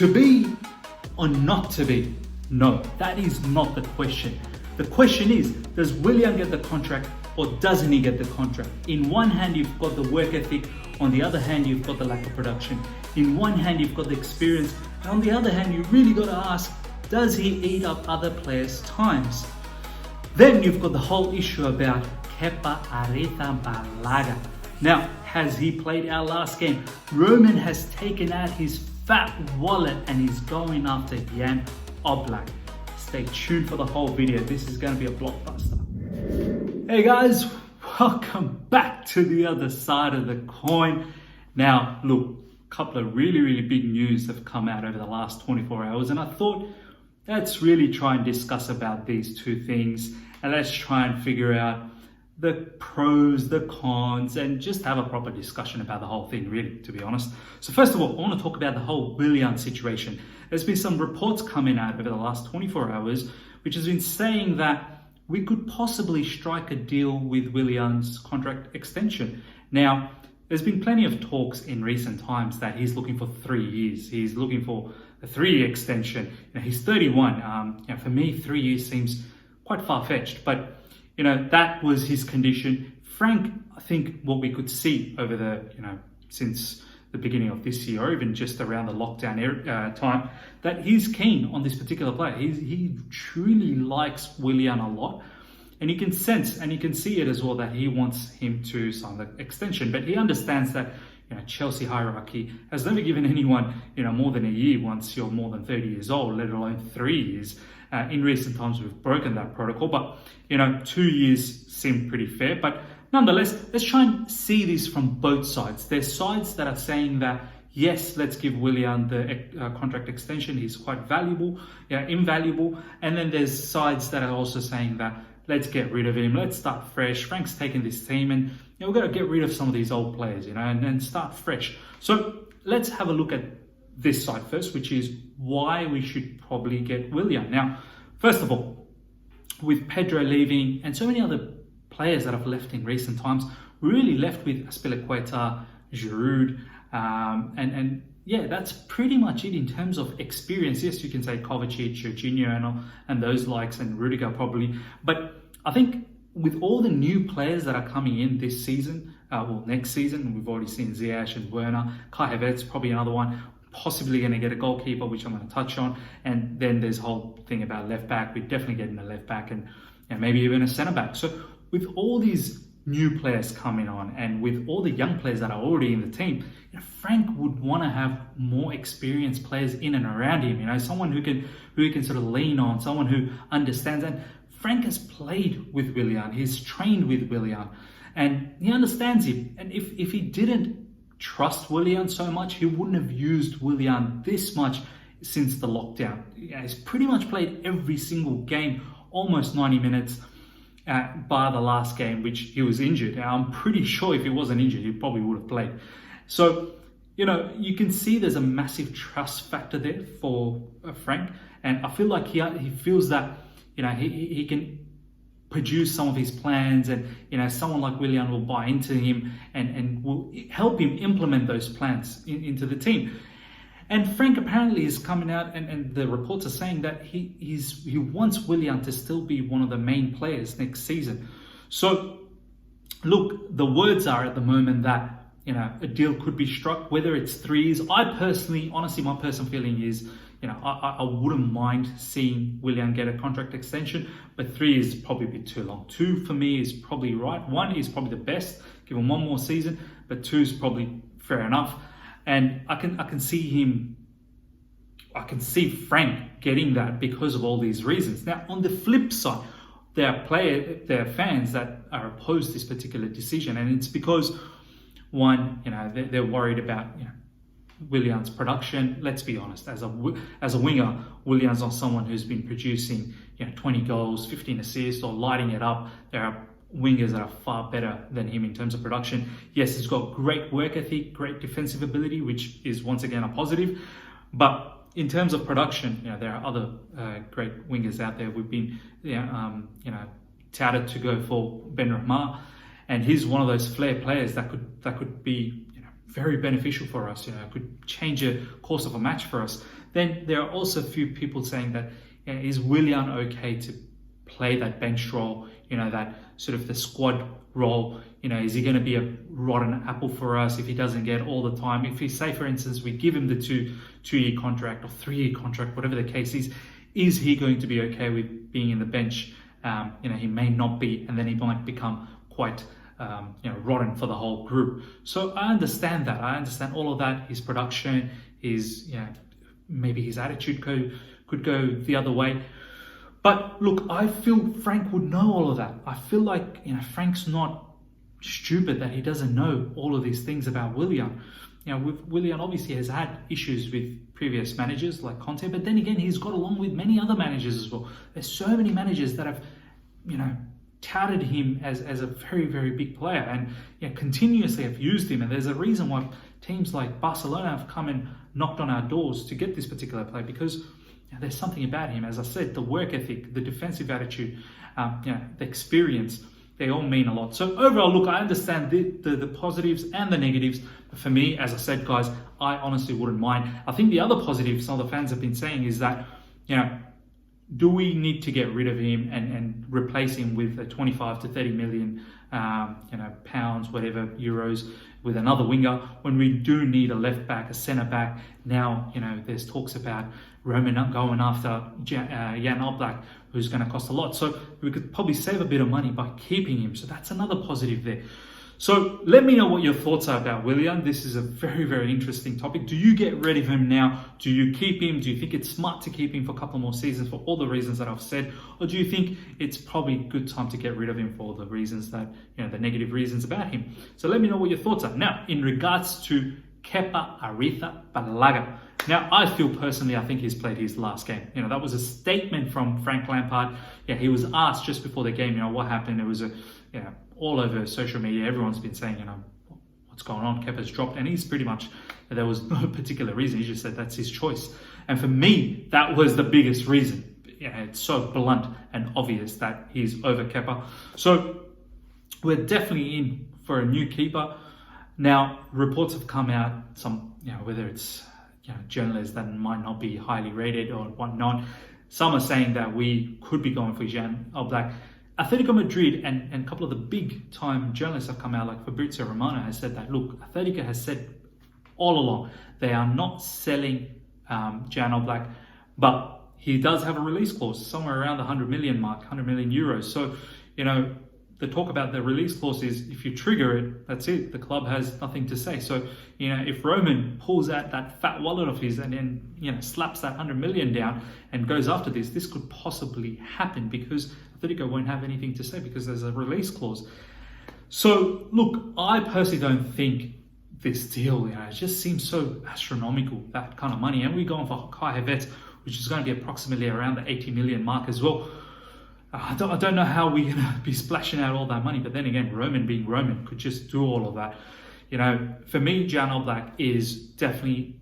To be or not to be? No, that is not the question. The question is, does Willian get the contract or doesn't he get the contract? In one hand, you've got the work ethic. On the other hand, you've got the lack of production. In one hand, you've got the experience. And on the other hand, you really got to ask, does he eat up other players' times? Then you've got the whole issue about Kepa Arrizabalaga. Now, has he played our last game? Roman has taken out his fat wallet and he's going after Jan Oblak. Stay tuned for the whole video. This is going to be a blockbuster. Hey guys, welcome back to the other side of the coin. Now, look, a couple of really big news have come out over the last 24 hours, and I thought let's really try and discuss about these two things, and let's try and figure out the pros, the cons, and just have a proper discussion about the whole thing, really, to be honest. So first of all, I want to talk about the whole Willian situation. There's been some reports coming out over the last 24 hours, which has been saying that we could possibly strike a deal with Willian's contract extension. Now, there's been plenty of talks in recent times that he's looking for 3 years. He's looking for a 3-year extension. He's 31. For me, 3 years seems quite far-fetched, but that was his condition. Frank, I think what we could see over the, since the beginning of this year, or even just around the lockdown time, that he's keen on this particular player. He truly likes Willian a lot, and you can sense and you can see it as well that he wants him to sign the extension. But he understands that Chelsea hierarchy has never given anyone more than a year once you're more than 30 years old, let alone 3 years. In recent times, we've broken that protocol, but 2 years seem pretty fair. But nonetheless, let's try and see this from both sides. There's sides that are saying that, yes, let's give Willian the contract extension. He's quite invaluable. And then there's sides that are also saying that, let's get rid of him. Let's start fresh. Frank's taken this team and we've got to get rid of some of these old players, and start fresh. So let's have a look at this side first, which is why we should probably get Willian. Now, first of all, with Pedro leaving and so many other players that have left in recent times, we're really left with Azpilicueta, Giroud, and yeah, that's pretty much it in terms of experience. Yes, you can say Kovacic, Jorginho, and those likes, and Rudiger probably, but I think with all the new players that are coming in this season, next season, we've already seen Ziyech and Werner, Kai Havertz, probably another one, possibly going to get a goalkeeper, which I'm going to touch on. And then there's a whole thing about left back. We're definitely getting a left back and maybe even a centre back. So with all these new players coming on and with all the young players that are already in the team, Frank would want to have more experienced players in and around him. Someone who he can sort of lean on, someone who understands. And Frank has played with Willian. He's trained with Willian, and he understands him. And if he didn't trust Willian so much, he wouldn't have used Willian this much since the lockdown. He's pretty much played every single game, almost 90 minutes, bar the last game, which he was injured. I'm pretty sure if he wasn't injured, he probably would have played. So, you can see there's a massive trust factor there for Frank, and I feel like he feels that he can produce some of his plans, and someone like Willian will buy into him and will help him implement those plans into the team. And Frank apparently is coming out, and the reports are saying that he wants Willian to still be one of the main players next season. So look, the words are at the moment that a deal could be struck, whether it's 3 years. I personally, honestly, my personal feeling is I wouldn't mind seeing Willian get a contract extension, but 3 years is probably a bit too long. 2 for me is probably right. 1 is probably the best, give him 1 more season, but 2 is probably fair enough. And I can see Frank getting that because of all these reasons. Now, on the flip side, there are fans that are opposed to this particular decision, and it's because, one, they're worried about Willian's production. Let's be honest, as a winger, Willian's not someone who's been producing 20 goals, 15 assists, or lighting it up. There are wingers that are far better than him in terms of production. Yes, he's got great work ethic, great defensive ability, which is once again a positive. But in terms of production, there are other great wingers out there. We've been touted to go for Ben Rahma, and he's one of those flair players that could be very beneficial for us, could change a course of a match for us. Then there are also a few people saying that, is Willian okay to play that bench role, that sort of the squad role? Is he going to be a rotten apple for us if he doesn't get all the time? If he, say for instance, we give him the two-year contract or 3-year contract, whatever the case is he going to be okay with being in the bench? He may not be, and then he might become quite rotten for the whole group. So I understand that. I understand all of that. His production, maybe his attitude could go the other way. But look, I feel Frank would know all of that. I feel like Frank's not stupid that he doesn't know all of these things about Willian. Willian obviously has had issues with previous managers like Conte, but then again, he's got along with many other managers as well. There's so many managers that have, touted him as a very, very big player and continuously have used him. And there's a reason why teams like Barcelona have come and knocked on our doors to get this particular player, because there's something about him. As I said, the work ethic, the defensive attitude, the experience, they all mean a lot. So overall, look, I understand the positives and the negatives. But for me, as I said, guys, I honestly wouldn't mind. I think the other positive some of the fans have been saying is that, do we need to get rid of him and replace him with a 25 to 30 million, pounds, whatever, euros, with another winger, when we do need a left back, a centre back? Now, there's talks about Roman going after Jan Oblak, who's going to cost a lot. So we could probably save a bit of money by keeping him. So that's another positive there. So let me know what your thoughts are about Willian. This is a very, very interesting topic. Do you get rid of him now? Do you keep him? Do you think it's smart to keep him for a couple more seasons for all the reasons that I've said? Or do you think it's probably a good time to get rid of him for all the reasons that, the negative reasons about him? So let me know what your thoughts are. Now, in regards to Kepa Arrizabalaga. Now, I feel personally, I think he's played his last game. That was a statement from Frank Lampard. He was asked just before the game, what happened. It was all over social media. Everyone's been saying, what's going on? Kepa's dropped, and he's pretty much, there was no particular reason. He just said that's his choice. And for me, that was the biggest reason. It's so blunt and obvious that he's over Kepa. So we're definitely in for a new keeper. Now, reports have come out, some, whether it's journalists that might not be highly rated or whatnot. Some are saying that we could be going for Jan Oblak. Atletico Madrid and a couple of the big time journalists have come out, like Fabrizio Romano has said that, look, Atletico has said all along they are not selling Jan Oblak, but he does have a release clause somewhere around the 100 million mark, 100 million euros. So, the talk about the release clause is if you trigger it, that's it. The club has nothing to say. So, if Roman pulls out that fat wallet of his and then, slaps that 100 million down and goes after this could possibly happen because Atletico won't have anything to say because there's a release clause. So, look, I personally don't think this deal, it just seems so astronomical, that kind of money. And we're going for Kai Havertz, which is going to be approximately around the 80 million mark as well. I don't know how we're going to be splashing out all that money, but then again, Roman being Roman could just do all of that. For me, Jan Oblak is definitely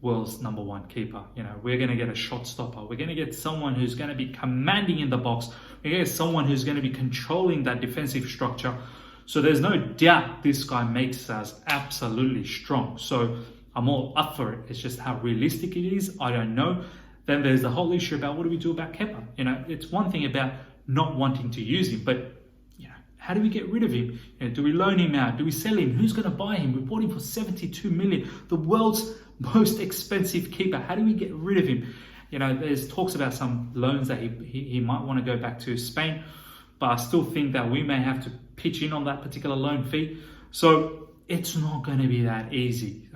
world's number one keeper. We're going to get a shot stopper. We're going to get someone who's going to be commanding in the box. We're going to get someone who's going to be controlling that defensive structure. So there's no doubt this guy makes us absolutely strong. So I'm all up for it. It's just how realistic it is, I don't know. Then there's the whole issue about what do we do about Kepa? It's one thing about not wanting to use him, but how do we get rid of him? Do we loan him out? Do we sell him? Who's going to buy him? We bought him for 72 million, the world's most expensive keeper. How do we get rid of him? There's talks about some loans that he might want to go back to Spain, but I still think that we may have to pitch in on that particular loan fee. So it's not going to be that easy.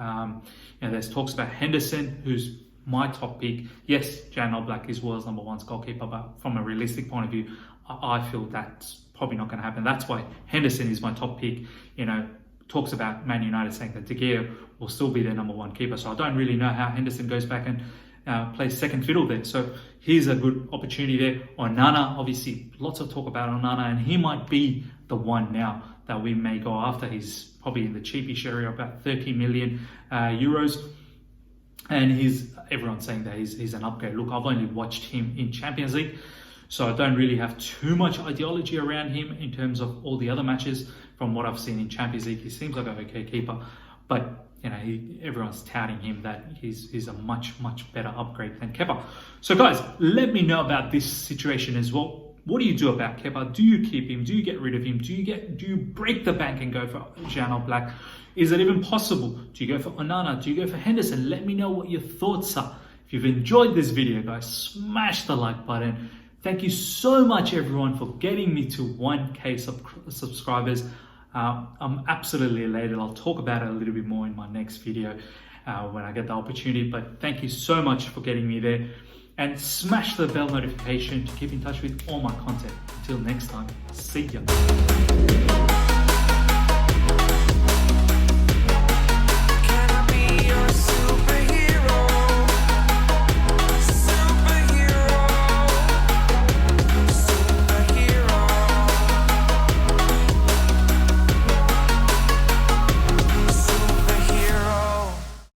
There's talks about Henderson, who's my top pick. Yes, Jan Oblak is world's number one goalkeeper, but from a realistic point of view, I feel that's probably not going to happen. That's why Henderson is my top pick. Talks about Man United saying that De Gea will still be their number one keeper. So I don't really know how Henderson goes back and plays second fiddle there. So here's a good opportunity there. Onana, obviously, lots of talk about Onana, and he might be the one now that we may go after. He's probably in the cheapish area, about 30 million euros. And everyone's saying that he's an upgrade. Look, I've only watched him in Champions League, so I don't really have too much ideology around him in terms of all the other matches. From what I've seen in Champions League, he seems like an okay keeper. But everyone's touting him that he's a much better upgrade than Kepa. So guys, let me know about this situation as well. What do you do about Kepa? Do you keep him? Do you get rid of him? Do you break the bank and go for Jan Oblak? Is it even possible? Do you go for Onana? Do you go for Henderson? Let me know what your thoughts are. If you've enjoyed this video, guys, smash the like button. Thank you so much, everyone, for getting me to 1K subscribers. I'm absolutely elated. I'll talk about it a little bit more in my next video when I get the opportunity. But thank you so much for getting me there. And smash the bell notification to keep in touch with all my content. Until next time, see ya.